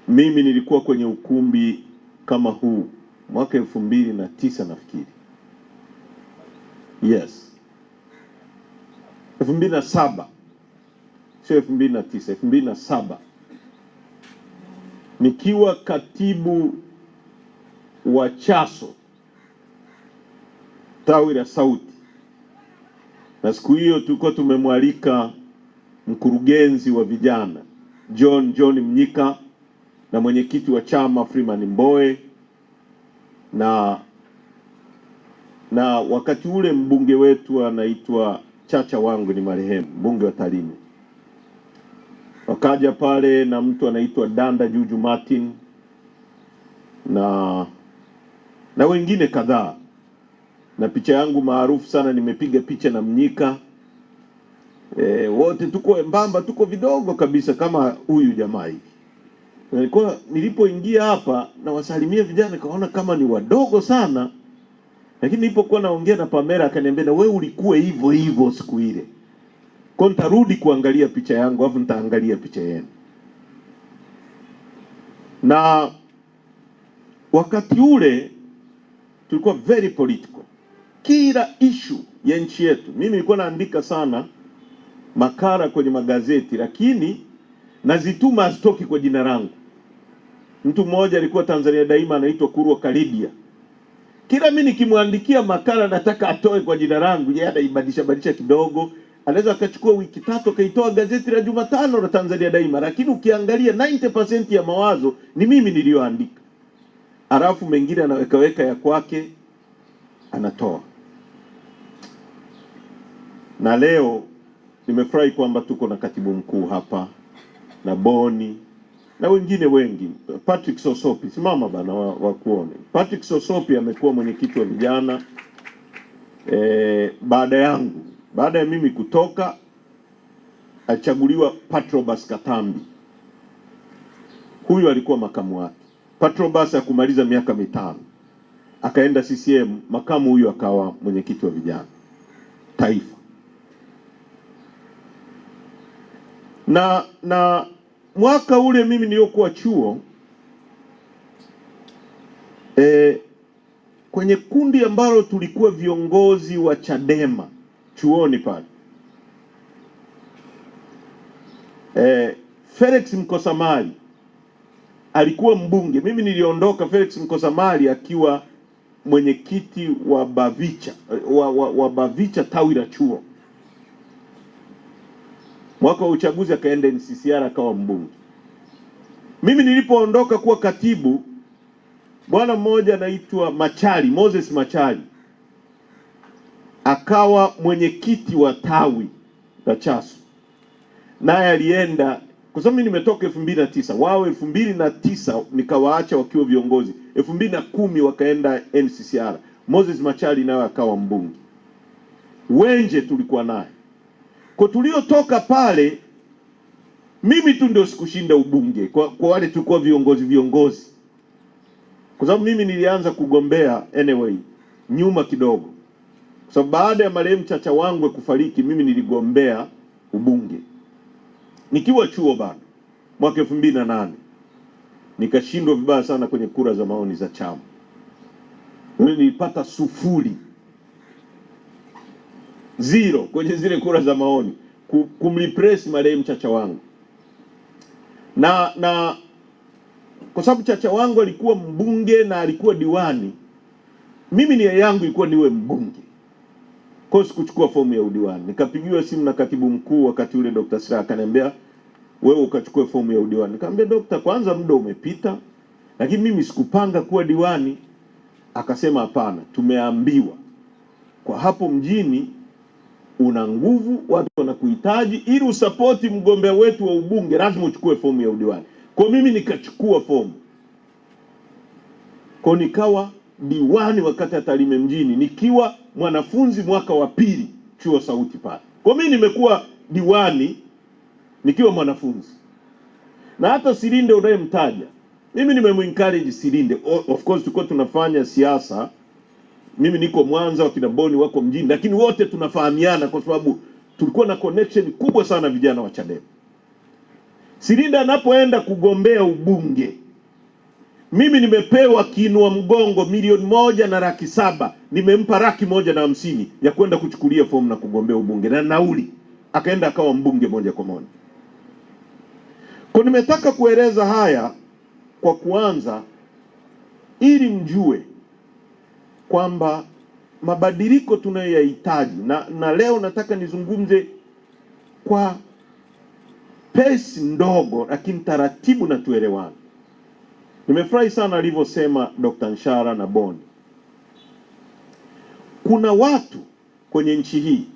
Mimi nilikuwa kwenye ukumbi kama huu mwaka 2009 nafikiri. Yes. 2007. Sio 2009, 2007. Nikiwa katibu wa Chaso tawi la Sauti. Na siku hiyo tulikuwa tumemwalika mkurugenzi wa vijana John Mnyika na mwenyekiti wa chama Freeman Mbowe na wakati ule mbunge wetu anaitwa Chacha wangu ni marehemu, mbunge wa Tarime. Wakaja pale na mtu anaitwa Danda Juju Martin na wengine kadhaa. Na picha yangu maarufu sana nimepiga picha na Mnyika. Wote tuko embamba, tuko vidogo kabisa kama huyu jamaa hivi. Nilipoingia hapa na wasalimia vijana kaona kama ni wadogo sana. Lakini nilipokuwa naongea na Pamela akaniambia na wewe ulikuwa hivyo hivyo siku ile. Kwa nitarudi kuangalia picha yangu afu nitaangalia picha yenu. Na wakati ule tulikuwa very political. Kila issue ya nchi yetu. Mimi nilikuwa naandika sana makala kwenye magazeti, lakini nazituma hazitoki kwa jina langu. Mtu mmoja alikuwa Tanzania Daima anaitwa Kurwa Karidia. Kila mimi nikimwandikia makala nataka atoe kwa jina langu, yeye anaibadilisha kidogo. Anaweza akachukua wiki 3 kaitoa gazeti la Jumatano la Tanzania Daima, lakini ukiangalia 90% ya mawazo ni mimi niliyoandika. Alafu mengine anaweka ya kwake anatoa. Na leo nimefurahi kwamba tuko na katibu mkuu hapa na Boni na wengine wengi. Patrick Sosopi, simama bana wa kuone. Patrick Sosopi amekuwa mwenyekiti wa vijana baada yangu. Baada ya mimi kutoka alichaguliwa Patrobas Katambi. Huyu alikuwa makamu wake. Patrobas akumaliza miaka 5. Akaenda CCM, makamu huyu akawa mwenyekiti wa vijana taifa. Na mwaka ule mimi niliokuwa chuo kwenye kundi ambalo tulikuwa viongozi wa Chadema chuoni pale, Felix Mkosamali alikuwa mbunge. Mimi niliondoka Felix Mkosamali akiwa mwenyekiti wa Bavicha wa Bavicha tawi la chuo. Mwaka wa uchaguzi akaenda NCCR akawa mbunge. Mimi nilipoondoka kuwa katibu, bwana mmoja anaitwa Machali, Moses Machali akawa mwenyekiti wa tawi la Chaso. Naye alienda kwa sababu mimi nimetoka 2009, wao 2009 nikawaacha wakiwa viongozi. 2010 wakaenda NCCR. Moses Machali naye akawa mbunge. Wenje tulikuwa naye. Kwa tuliotoka pale mimi tu ndio sikushinda ubunge kwa wale tulikuwa viongozi. Kwa sababu mimi nilianza kugombea anyway nyuma kidogo. Kwa sababu baada ya marehemu Chacha wangu kufariki mimi niligombea ubunge. Nikiwa chuo bado mwaka 2008 nikashindwa vibaya sana kwenye kura za maoni za chama. Nilipata 0 kwenye zile kura za maoni kumrepress marehemu Chacha wangu. Na kwa sababu Chacha wangu alikuwa mbunge na alikuwa diwani, mimi nia yangu ilikuwa niwe mbunge. Kwa hiyo sikuchukua fomu ya udiwani. Nikapigiwa simu na katibu mkuu wakati ule Dr. Sira akaniambia wewe ukachukue fomu ya udiwani. Nikamwambia Dr. kwanza muda umepita, lakini mimi sikupanga kuwa diwani. Akasema hapana, tumeambiwa kwa hapo mjini una nguvu, watu wanakuhitaji, ili usapoti mgombea wetu wa ubunge lazima uchukue fomu ya udiwani. Kwa mimi nikachukua fomu. Kwa nikawa diwani wakati ya Tarime mjini nikiwa mwanafunzi mwaka wa 2 chuo Sauti pale. Kwa mimi nimekuwa diwani nikiwa mwanafunzi. Na hata Silinde unayemtaja, mimi nimemencourage Silinde. Of course tulikuwa tunafanya siasa. Mimi niko Mwanza, wakina Boni wako mjini, lakini wote tunafahamiana kwa sababu tulikuwa na connection kubwa sana vijana wa Chadema. Silinda anapoenda kugombea ubunge, mimi nimepewa kiinua mgongo milioni 1,700,000, nimempa 150,000 ya kwenda kuchukulia fomu na kugombea ubunge na nauli, akaenda akawa mbunge moja kwa moja. Kwa nimetaka kueleza haya kwa kuanza, ili mjue kwamba mabadiliko tunayoyahitaji, na leo nataka nizungumze kwa pesi ndogo lakini taratibu na tuelewane. Nimefurahi sana alivyosema Dr. Nshara na Boni. Kuna watu kwenye nchi hii